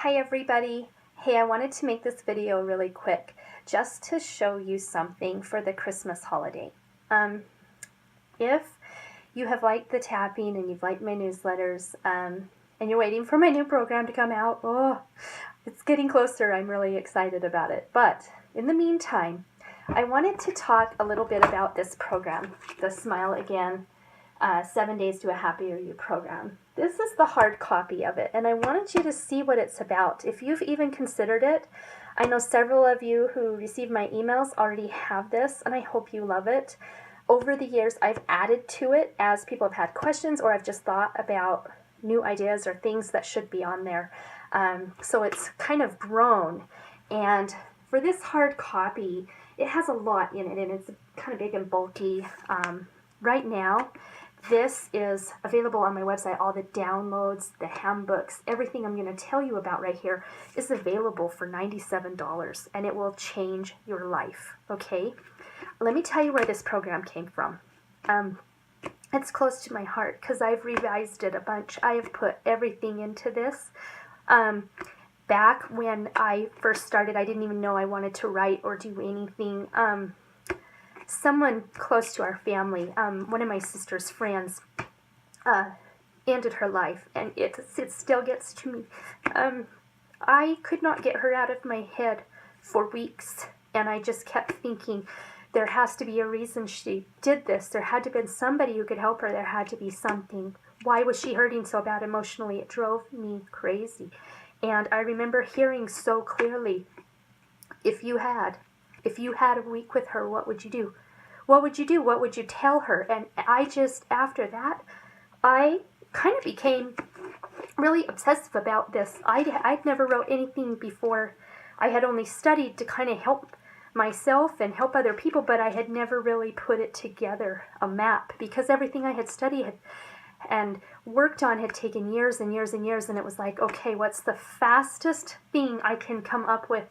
Hi everybody. Hey, I wanted to make this video really quick just to show you something for the Christmas holiday. If you have liked the tapping and you've liked my newsletters and you're waiting for my new program to come out, it's getting closer. I'm really excited about it. But in the meantime, I wanted to talk a little bit about this program, the Smile Again 7 Days to a Happier You program. This is the hard copy of it, and I wanted you to see what it's about. If you've even considered it, I know several of you who receive my emails already have this, and I hope you love it. Over the years, I've added to it as people have had questions, or I've just thought about new ideas or things that should be on there. So it's kind of grown, and for this hard copy, it has a lot in it, and it's kind of big and bulky. Right now, this is available on my website. All the downloads, the handbooks, everything I'm going to tell you about right here is available for $97, and it will change your life, okay? Let me tell you where this program came from. It's close to my heart because I've revised it a bunch. I have put everything into this. Back when I first started, I didn't even know I wanted to write or do anything. Someone close to our family, one of my sister's friends, ended her life, and it still gets to me. I could not get her out of my head for weeks, and I just kept thinking, there has to be a reason she did this. There had to have been somebody who could help her. There had to be something. Why was she hurting so bad emotionally? It drove me crazy. And I remember hearing so clearly, if you had a week with her, what would you do? What would you do? What would you tell her? And I just, after that, I kind of became really obsessive about this. I'd never wrote anything before. I had only studied to kind of help myself and help other people, but I had never really put it together, a map, because everything I had studied and worked on had taken years and years and years, and it was like, okay, what's the fastest thing I can come up with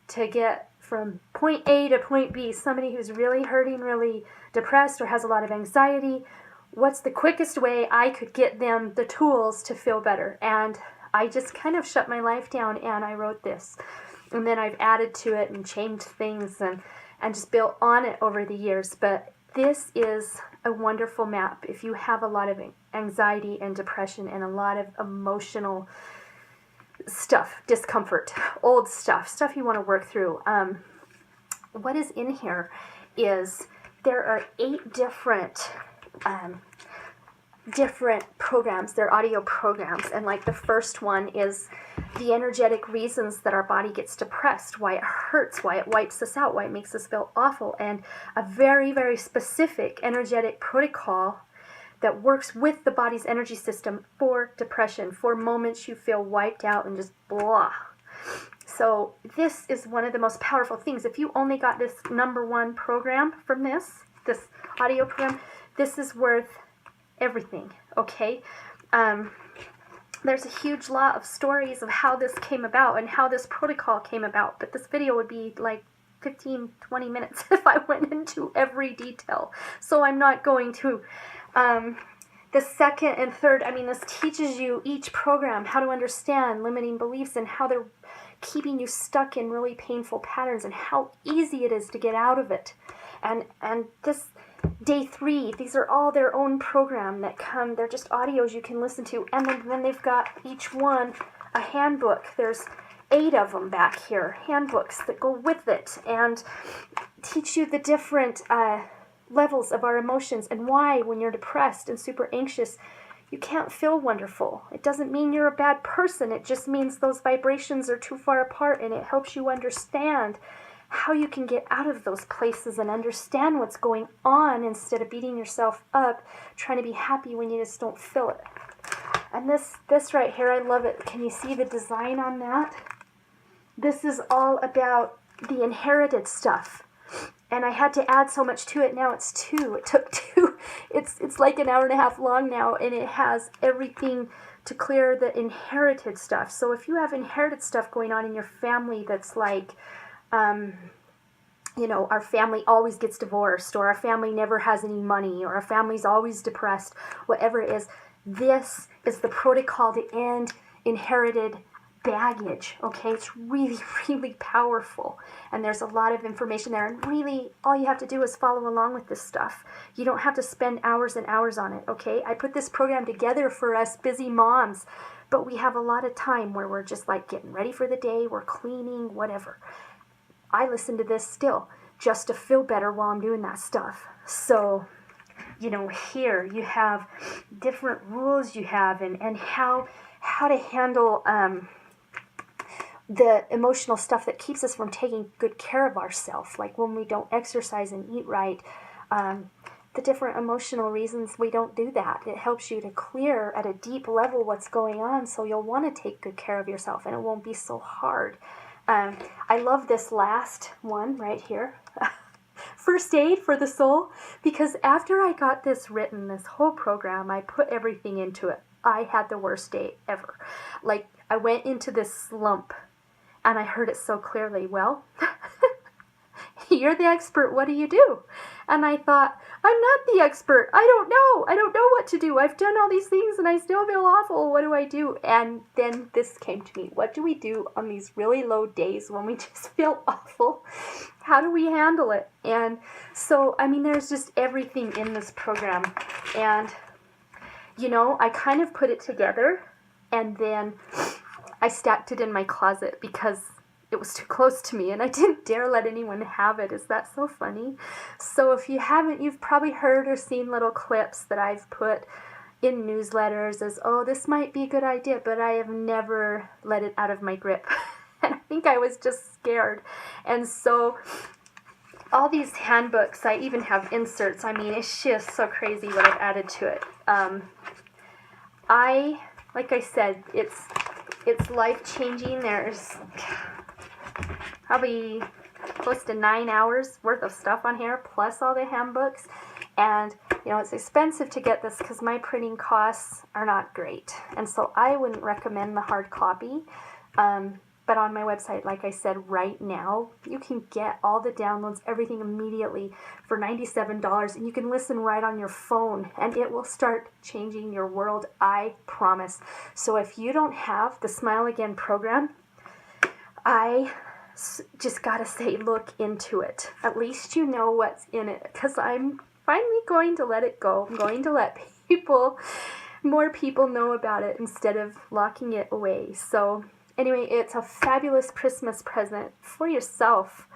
to get from point A to point B, somebody who's really hurting, really depressed, or has a lot of anxiety, what's the quickest way I could get them the tools to feel better? And I just kind of shut my life down and I wrote this. And then I've added to it and changed things and just built on it over the years. But this is a wonderful map if you have a lot of anxiety and depression and a lot of emotional stuff, discomfort, old stuff you want to work through. What is in here is there are 8 different programs. They're audio programs, and like the first one is the energetic reasons that our body gets depressed, why it hurts, why it wipes us out, why it makes us feel awful, and a very, very specific energetic protocol that works with the body's energy system for depression, for moments you feel wiped out and just blah. So this is one of the most powerful things. If you only got this #1 program from this audio program, this is worth everything, okay? There's a huge lot of stories of how this came about and how this protocol came about, but this video would be like 15-20 minutes if I went into every detail. So I'm not going to. The second and third, this teaches you each program how to understand limiting beliefs and how they're keeping you stuck in really painful patterns and how easy it is to get out of it. And this day 3, these are all their own program that come. They're just audios you can listen to, and then they've got each one a handbook. There's 8 of them back here, handbooks that go with it and teach you the different levels of our emotions and why when you're depressed and super anxious you can't feel wonderful. It doesn't mean you're a bad person. It just means those vibrations are too far apart, and it helps you understand how you can get out of those places and understand what's going on instead of beating yourself up trying to be happy when you just don't feel it. And this right here, I love it. Can you see the design on that? This is all about the inherited stuff. And I had to add so much to it. Now it's 2. It took 2. It's like an hour and a half long now, and it has everything to clear the inherited stuff. So if you have inherited stuff going on in your family that's like, our family always gets divorced, or our family never has any money, or our family's always depressed, whatever it is, this is the protocol to end inherited baggage, okay? It's really, really powerful. And there's a lot of information there. And really, all you have to do is follow along with this stuff. You don't have to spend hours and hours on it, okay? I put this program together for us busy moms, but we have a lot of time where we're just like getting ready for the day, we're cleaning, whatever. I listen to this still just to feel better while I'm doing that stuff. So, here you have different rules you have and how to handle the emotional stuff that keeps us from taking good care of ourselves, like when we don't exercise and eat right, the different emotional reasons we don't do that. It helps you to clear at a deep level what's going on, so you'll want to take good care of yourself and it won't be so hard. I love this last one right here. First aid for the soul, because after I got this written, this whole program, I put everything into it. I had the worst day ever. Like, I went into this slump and I heard it so clearly. Well, you're the expert. What do you do? And I thought, I'm not the expert. I don't know what to do. I've done all these things and I still feel awful. What do I do? And then this came to me. What do we do on these really low days when we just feel awful? How do we handle it? And so, there's just everything in this program. And, I kind of put it together and then I stacked it in my closet because it was too close to me and I didn't dare let anyone have it. Is that so funny? So if you haven't, you've probably heard or seen little clips that I've put in newsletters as, oh, this might be a good idea, but I have never let it out of my grip. And I think I was just scared. And so all these handbooks, I even have inserts. It's just so crazy what I've added to it. Like I said, it's life-changing. There's probably close to 9 hours worth of stuff on here, plus all the handbooks. And, it's expensive to get this because my printing costs are not great. And so I wouldn't recommend the hard copy. But on my website, like I said, right now, you can get all the downloads, everything immediately for $97. And you can listen right on your phone. And it will start changing your world, I promise. So if you don't have the Smile Again program, I just got to say, look into it. At least you know what's in it. Because I'm finally going to let it go. I'm going to let more people know about it instead of locking it away. So anyway, it's a fabulous Christmas present for yourself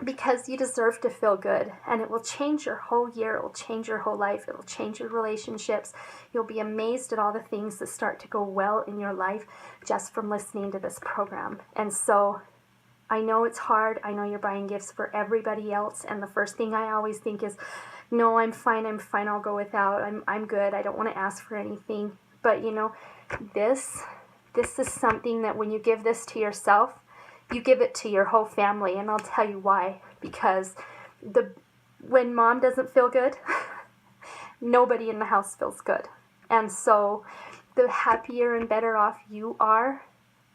because you deserve to feel good. And it will change your whole year. It will change your whole life. It will change your relationships. You'll be amazed at all the things that start to go well in your life just from listening to this program. And so I know it's hard. I know you're buying gifts for everybody else. And the first thing I always think is, no, I'm fine. I'll go without. I'm good. I don't want to ask for anything. But this is something that when you give this to yourself, you give it to your whole family. And I'll tell you why. Because when mom doesn't feel good, nobody in the house feels good. And so the happier and better off you are,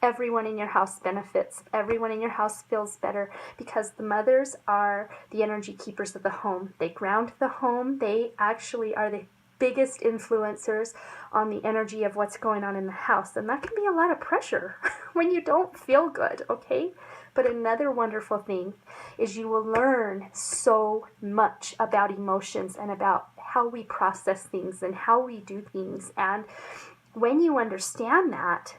everyone in your house benefits. Everyone in your house feels better because the mothers are the energy keepers of the home. They ground the home. They actually are the biggest influencers on the energy of what's going on in the house. And that can be a lot of pressure when you don't feel good, okay? But another wonderful thing is you will learn so much about emotions and about how we process things and how we do things. And when you understand that,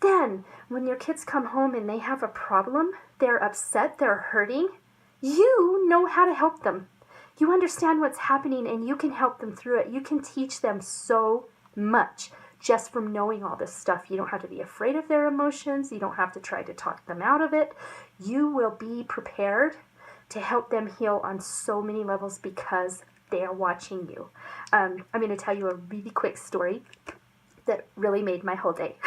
then when your kids come home and they have a problem, they're upset, they're hurting, you know how to help them. You understand what's happening and you can help them through it. You can teach them so much just from knowing all this stuff. You don't have to be afraid of their emotions. You don't have to try to talk them out of it. You will be prepared to help them heal on so many levels because they are watching you. I'm going to tell you a really quick story that really made my whole day.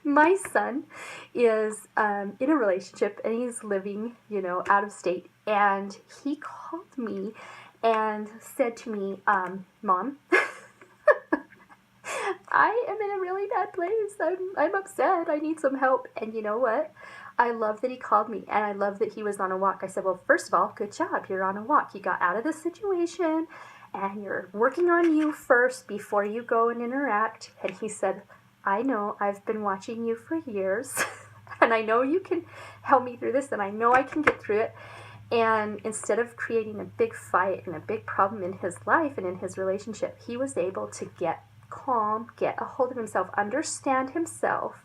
My son is in a relationship and he's living, out of state. And he called me and said to me, Mom, I am in a really bad place. I'm upset. I need some help. And you know what? I love that he called me and I love that he was on a walk. I said, well, first of all, good job. You're on a walk. You got out of the situation and you're working on you first before you go and interact. And he said, I know I've been watching you for years, and I know you can help me through this, and I know I can get through it. And instead of creating a big fight and a big problem in his life and in his relationship, he was able to get calm, get a hold of himself, understand himself.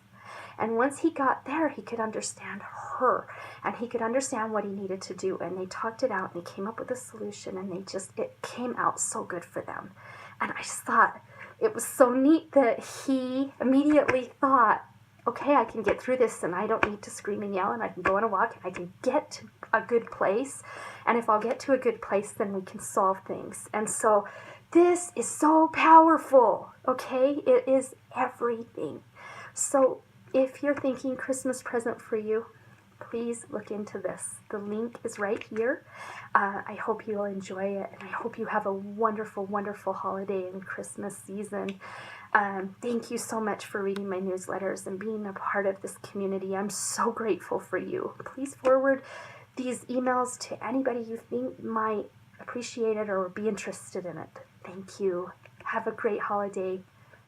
And once he got there, he could understand her, and he could understand what he needed to do. And they talked it out, and they came up with a solution, and it came out so good for them. And I just thought it was so neat that he immediately thought, okay, I can get through this, and I don't need to scream and yell, and I can go on a walk, and I can get to a good place. And if I'll get to a good place, then we can solve things. And so this is so powerful, okay? It is everything. So if you're thinking Christmas present for you, please look into this. The link is right here. I hope you'll enjoy it, and I hope you have a wonderful, wonderful holiday and Christmas season. Thank you so much for reading my newsletters and being a part of this community. I'm so grateful for you. Please forward these emails to anybody you think might appreciate it or be interested in it. Thank you. Have a great holiday.